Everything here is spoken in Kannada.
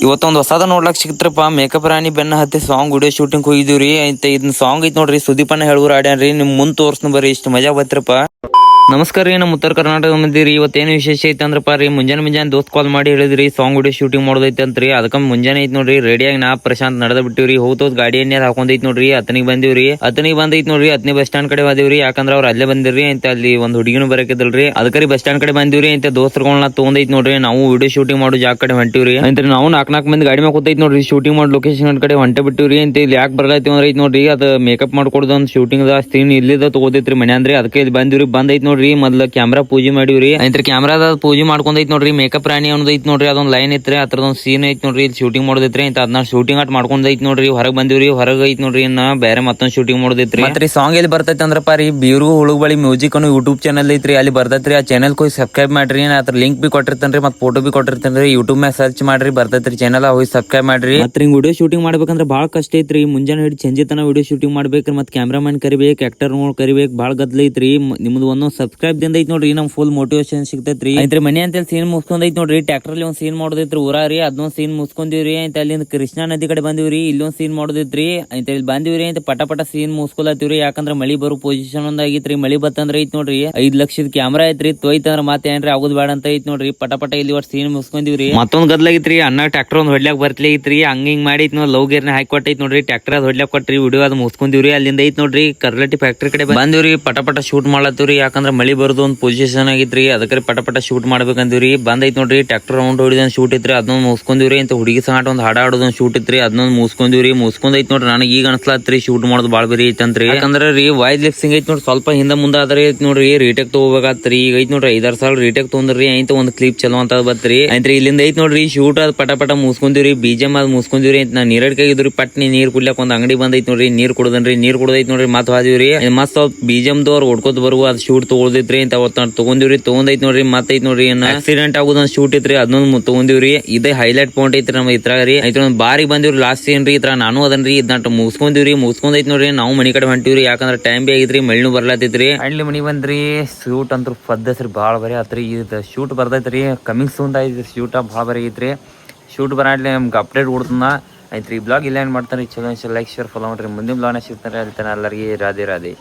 ಇವತ್ತೊಂದು ಹೊಸದ ನೋಡ್ಲಕ್ ಸಿಕ್ತ್ರಪ್ಪ. ಮೇಕಪ್ ರಾಣಿ ಬೆನ್ನ ಹತ್ತಿ ಸಾಂಗ್ ವಿಡಿಯೋ ಶೂಟಿಂಗ್ ಹೋಗಿದೀವ್ರಿ. ಇದನ್ನ ಸಾಂಗ್ ಐತ್ ನೋಡ್ರಿ, ಸುದೀಪನ ಹೇಳುವ್ರ ಆಡ್ಯಾನ್ರಿ. ನಿಮ್ ಮುಂದ್ ತೋರ್ಸ್ನ ಬರ್ರಿ, ಇಷ್ಟ ಮಜಾ ಬತ್ರಪ್ಪ. ನಮಸ್ಕಾರ ರೀ, ನಮ್ಮ ಉತ್ತರ ಕರ್ನಾಟಕ ಮಂದಿರಿ. ಇವತ್ತೇನು ವಿಶೇಷ ಐತೆ ಅಂದ್ರಪ್ಪ ರೀ, ಮುಂಜಾನೆ ದೋಸ್ತ್ ಕಾಲ್ ಮಾಡಿ ಹೇಳಿದ್ರಿ ಸಾಂಗ್ ವಿಡಿಯೋ ಶೂಟಿಂಗ್ ಮಾಡೋದೈತೆ ಅಂತ್ರಿ. ಅದಕ್ಕ ಮುಂಜಾನೆ ಐತ್ ನೋಡ್ರಿ, ರೆಡಿಯಾಗಿ ನಾ ಪ್ರಶಾಂತ್ ನಡೆದ ಬಿಟ್ಟಿವ್ರಿ. ಹೋಗ್ತೋದ್ ಗಾಡಿ ಎಣ್ಣೆ ಹಾಕೊಂಡೈತ್ ನೋಡ್ರಿ, ಅತನಿಗೆ ಬಂದಿವ್ರಿ. ಅತನಿಗೆ ಬಂದೈತ್ ನೋಡ್ರಿ, ಅತನಿ ಬಸ್ ಸ್ಟ್ಯಾಂಡ್ ಕಡೆ ಬಂದಿವ್ರಿ. ಯಾಕಂದ್ರ ಅವ್ರ ಅಲ್ಲೇ ಬಂದಿರ್ರಿ ಅಂತ, ಅಲ್ಲಿ ಒಂದ್ ಹುಡುಗಿನೂ ಬರಕಿದಲ್ರಿ. ಅದಕ್ಕರಿ ಬಸ್ ಸ್ಟ್ಯಾಂಡ್ ಕಡೆ ಬಂದಿವ್ರಿ ಅಂತ. ದೋಸ್ತರುಗಳನ್ನ ತೊಗೊಂಡೈತ್ ನೋಡ್ರಿ, ನಾವು ವಿಡಿಯೋ ಶೂಟಿಂಗ್ ಮಾಡೋ ಜಾಗ ಕಡೆ ಹೊಂಟಿವ್ರಿ. ಅಂತ ನಾವು ನಾಲ್ಕು ಮಂದಿ ಗಾಡಿ ಮೇಲೆ ಕೂತೈತ್ ನೋಡ್ರಿ, ಶೂಟಿಂಗ್ ಮಾಡಿ ಲೊಕೇಶನ್ ಕಡೆ ಹೊಂಟೆ ಬಿಟ್ಟಿವ್ರಿ. ಅಂತ ಇಲ್ಲಿ ಯಾಕೆ ಬರ್ಲೈತಿ ಅಂದ್ರೆ ಐತ್ ನೋಡ್ರಿ, ಅದು ಮೇಕಪ್ ಮಾಡ್ಕೊಡೋದು ಒಂದು ಶೂಟಿಂಗ್ ದ ಸೀನ್ ಇಲ್ಲಿದ ತಗೋದೈತ್ರಿ ಮನೆ ಅಂದ್ರೆ. ಅದಕ್ಕೆ ಇಲ್ಲಿ ಬಂದಿವ್ರಿ. ಬಂದೈತ್ ನೋಡ್ರಿ, ಮೊದ್ಲ ಕ್ಯಾಮ್ರಾ ಪೂಜೆ ಮಾಡಿವ್ರಿ. ಐತ್ರಿ ಕ್ಯಾಮ್ರಾದ ಪೂಜೆ ಮಾಡ್ಕೊಂಡೈತ್ ನೋಡ್ರಿ. ಮೇಕಪ್ ರಾಣಿ ಅನ್ನೋದೈತ್ ನೋಡ್ರಿ, ಅದೊಂದ್ ಲೈನ್ ಐತ್ರಿ, ಅದ್ರದೊಂದ್ ಸೀನ್ ಐತ್ ನೋಡ್ರಿ. ಇಲ್ಲಿ ಶೂಟಿಂಗ್ ಮಾಡೋದೈತ್ರಿ ಅಂತ. ಅದನ್ನ ಶೂಟಿಂಗ್ ಆಟ್ ಮಾಡ್ಕೊಂಡೈತ್ ನೋಡ್ರಿ. ಹೊರಗ್ ಬಂದಿವ್ರಿ, ಹೊರಗ್ ಐತ್ ನೋಡ್ರಿ, ಇನ್ನ ಬೇರೆ ಮತ್ತೊಂದ್ ಶೂಟಿಂಗ್ ಮಾಡೋದೈತ್ರಿ. ಮತ್ತೆ ಸಾಂಗ್ ಎಲ್ಲಿ ಬರ್ತೈತಿ ಅಂದ್ರಪ್ಪ ರೀ, ಬೀರು ಹುಳುಬಳಿ ಮ್ಯೂಸಿಕ್ ಅನ್ನೋ ಯೂಟ್ಯೂಬ್ ಚಾನಲ್ ಐತ್ರಿ, ಅಲ್ಲಿ ಬರ್ತೈತ್ರಿ. ಆ ಚಾನಲ್ ಹೋಗಿ ಸಬ್ಸ್ಕ್ರೈಬ್ ಮಾಡ್ರಿ. ಅದ್ರ ಲಿಂಕ್ ಬಿ ಕೊಟ್ಟಿರ್ತೇನ್ರಿ, ಮತ್ತೆ ಫೋಟೋ ಬಿ ಕೊಟ್ಟಿರ್ತೇನ್ರಿ. ಯೂಟ್ಯೂಬ್ ಮ್ಯಾಗ ಸರ್ಚ್ ಮಾಡ್ರಿ, ಬರ್ತೈತ್ರಿ ಚಾನಲ್, ಹೋಗಿ ಸಬ್ಸ್ಕ್ರೈಬ್ ಮಾಡ್ರಿ. ಮತ್ತೆ ಹಿಂಗ್ ವಿಡಿಯೋ ಶೂಟಿಂಗ್ ಮಾಡ್ಬೇಕಂದ್ರೆ ಭಾಳ ಕಷ್ಟ ಐತ್ರಿ. ಮುಂಜಾನೆ ಹಿಡಿದು ಸಂಜೆ ತನ ವಿಡಿಯೋ ಶೂಟಿಂಗ್ ಮಾಡ್ಬೇಕ್ರಿ. ಮತ್ತೆ ಕ್ಯಾಮ್ರಾಮನ್ ಕರಿಬೇಕು, ಆಕ್ಟರ್ ಕರಿಬೇಕು, ಭಾಳ ಗದ್ಲ ಐತ್ರಿ. ನಿಮ್ದು ಒಂದೊಂದ್ ಸಬ್ಸ್ಕ್ರೈಬ್ ದಿಂದ ಐತ್ ನೋಡ್ರಿ, ನಮ್ ಫುಲ್ ಮೋಟಿವೇಶನ್ ಸಿಗ್ತೈತ್ರಿ. ಐತ್ರಿ ಮನೆ ಅಂತ ಸೀನ್ ಮುಗಿಸ್ಕೊಂಡೈತ್ ನೋಡ್ರಿ. ಟ್ರ್ಯಾಕ್ಟರ್ ಅಲ್ಲಿ ಒಂದ್ ಸೀನ್ ಮಾಡೋದೈತ್ರಿ ಊರಾರಿ, ಅದನ್ನೊಂದ್ ಸೀನ್ ಮುಗಿಸ್ಕೊಂಡಿವ್ರಿ. ಅಂತ ಅಲ್ಲಿಂದ ಕೃಷ್ಣಾ ನದಿ ಕಡೆ ಬಂದಿವ್ರಿ, ಇಲ್ಲೊಂದ್ ಸೀನ್ ಮಾಡೋದೈತ್ರಿ. ಅಂತ ಇಲ್ಲಿ ಬಂದಿವ್ರಿ ಅಂತ ಪಟ ಸೀನ್ ಮುಗಿಸ್ಕೊಲತ್ತೀವ್ರಿ. ಯಾಕಂದ್ರ ಮಳಿ ಬರೋ ಪೊಸಿಷನ್ ಒಂದ್ ಆಗಿತ್ರಿ. ಮಳಿ ಬತ್ತಂದ್ರ ಐತ್ ನೋಡ್ರಿ 5 ಲಕ್ಷದ ಕ್ಯಾಮ್ರಾ ಐತ್ರಿ, ತೊಯ್ತಂದ್ರ ಮತ್ತೆ ಏನ್ರಿ ಆಗುದ್ ಬೇಡ ಅಂತ ಐತ್ ನೋಡ್ರಿ. ಪಟ ಇಲ್ಲಿ ಒಟ್ಟು ಸೀನ್ ಮುಗಿಸ್ಕೊಂಡಿವ್ರಿ. ಮತ್ತೊಂದ್ ಗದ್ಲಾಗಿತ್ರಿ, ಅಣ್ಣ ಟ್ರ್ಯಾಕ್ಟರ್ ಒಂದ್ ಹೊಡ್ಲಾಕ್ ಬರ್ಲಿೈತ್ರಿ. ಹಂಗಿಂಗ್ ಮಾಡಿ ಲವ್ ಗೇರ್ನ ಹಾಕಿ ಕೊಟ್ಟೈತ್ ನೋಡ್ರಿ. ಟ್ರ್ಯಾಕ್ಟರ್ ಅದ್ ಹೊಡ್ಲಾಕ್ ಕೊಟ್ರಿ, ವಿಡಿಯೋ ಅದ್ ಮುಗಿಸ್ಕೊಂಡಿವ್ರಿ. ಅಲ್ಲಿಂದ ಐತ್ ನೋಡ್ರಿ ಕರ್ಲಟ್ಟಿ ಫ್ಯಾಕ್ಟ್ರಿ ಕಡೆ ಬಂದಿವ್ರಿ. ಪಟ ಶೂಟ್ ಮಾಡ್ಲತ್ತೀವ್ರಿ. ಯಾಕಂದ್ರ ಮಳಿ ಬರೋದು ಒಂದ್ ಪೊಸಿಷನ್ ಆಗಿತ್ರಿ. ಅದಕ್ಕೆ ಪಟ ಶೂಟ್ ಮಾಡ್ಬೇಕಂದಿವ್ರಿ. ಬಂದೈತ್ ನೋಡ್ರಿ, ಟ್ರ್ಯಾಕ್ಟರ್ ರೌಂಡ್ ಹೊಡಿದ ಶೂಟ್ ಇತ್ರಿ, ಅದನ್ನ ಮುಗಿಸ್ಕೊಂಡಿವ್ರಿ. ಅಂತ ಹುಡುಗಿ ಸಂಗಾಟ ಒಂದ್ ಹಾಡ ಆಡೋದೊಂದ್ ಶೂಟ್ ಇತ್ರಿ, ಅದನ್ನ ಮುಗಿಸ್ಕೊಂಡಿವ್ರಿ. ಮುಗಿಸ್ಕೊಂಡೈತ್ ನೋಡ್ರಿ. ನನಗೆ ಈಗ ಅನ್ಸ್ಲಾತ್ರಿ ಶೂಟ್ ಮಾಡೋದು ಬಾಳ್ ಬೇರೆ ಐತಂತ್ರಿ. ಯಾಕಂದ್ರ ರೀ ವಾಯ್ಸ್ ಲಿಪ್ಸಿಂಗ್ ಐತ್ ನೋಡ್ರಿ, ಸ್ವಲ್ಪ ಹಿಂದ ಮುಂದ ಆದ್ರೆ ಐತ್ ನೋಡ್ರಿ, ರೀಟೇಕ್ ತಗೋಬೇಕಾತ್ರಿ. ಈಗ ಐತ್ ನೋಡ್ರಿ 5-6 ಸಾವಿರ ರೀಟೇಕ್ ತೊಂದ್ರಿ. ಐತ ಒಂದ್ ಕ್ಲಿಪ್ ಚಲೋ ಅಂತ ಬತ್ರಿ. ಐತ್ರಿ ಇಲ್ಲಿಂದ ಐತ್ ನೋಡ್ರಿ ಶೂಟ್ ಅದ್ ಪಟ ಮುಗಿಸ್ಕೊಂಡಿವ್ರಿ. ಬಿಜೆಮ್ ಅದ್ ಮುಗಿಸ್ಕೊಂಡಿವ್ರಿ. ಅಂತ ನಾ ನೀರಡ್ಕಾಗಿದ್ರಿ, ಪಟ್ನಿ ನೀರ್ ಕುಡ್ಲಕ್ ಒಂದ್ ಅಂಗಡಿ ಬಂದೈತ್ ನೋಡ್ರಿ, ನೀರ್ ಕುಡದನ್ರಿ. ನೀರ್ ಕುಡದೈತ್ ನೋಡ್ರಿ, ಮತ್ ಹಾದಿವ್ರಿ. ಮತ್ ಸ್ವಲ್ಪ ಬಿಜೆಮ್ ದವ್ರು ಹೊಡ್ಕೋತ್ ಬರುವ ಅದ್ ಶೂಟ್ ತಗೊಳ್ದೈತ್ರಿ. ಅಂತ ಅವತ್ ತಗೊಂಡಿವ್ರಿ. ತಗೊಂಡೈತ್ ನೋಡ್ರಿ. ಮತ್ ಐತ್ ನೋಡ್ರಿ ಆಕ್ಸಿಡೆಂಟ್ ಆಗೋದೊಂದ್ ಶೂಟ್ ಐತ್ರಿ, ಅದನ್ನೊಂದ್ ತಗೊಂಡಿವ್ರಿ. ಇದೇ ಹೈಲೈಟ್ ಪಾಯಿಂಟ್ ಐತ್ರಿ ನಮ್ಮ ಇದ್ರಾಗ ರೀ. ಐತ್ ಒಂದ್ ಬಾರಿ ಬಂದಿವ್ರಿ ಲಾಸ್ಟ್ ಸೀನ್ ರೀ. ಇದ್ರ ನಾನು ಅದನ್ರಿ ಇದನ್ನ ಮುಗಿಸ್ಕೊಂಡಿವ್ರಿ. ಮುಗಿಸ್ಕೊಂಡೈತ್ ನೋಡ್ರಿ, ನಾವು ಮನಿ ಕಡೆ ಹೊಂಟಿವ್ರಿ. ಯಾಕಂದ್ರ ಟೈಮ್ ಬಿ ಆಗಿದ್ರಿ, ಮಳಿನೂ ಬರ್ಲಾತೈತ್ರಿ. ಅಲ್ಲಿ ಮನಿ ಬಂದ್ರಿ. ಶೂಟ್ ಅಂತೂ ಪದ್ಧತಿ ಬಾಳ ಬರಿ ಆತ್ರಿ. ಇದು ಶೂಟ್ ಬರ್ತೈತ್ರಿ, ಕಮಿಂಗ್ ಸೂನ್ ಐತ್ರಿ. ಶೂಟ್ ಭಾಳ ಬರಿ ಐತ್ರಿ. ಶೂಟ್ ಬರಾಡ್ಲಿ ನಮ್ಗೆ ಅಪ್ಡೇಟ್ ಕೊಡ್ತನ. ಐತ್ರಿ ಬ್ಲಾಗ್ ಇಲ್ಲ ಏನ್ ಮಾಡ್ತಾನೆ ಚಲೋ ಲೈಕ್ ಶೇರ್ ಫಾಲೋ ಮಾಡ್ರಿ. ಮುಂದಿನ ಬ್ಲಾಗ್ನ ಸಿಗ್ತಾರೆ. ಅಲ್ಲಿ ತನ ಎಲ್ಲರಿಗೆ ರಾಧೆ ರಾಧೆ.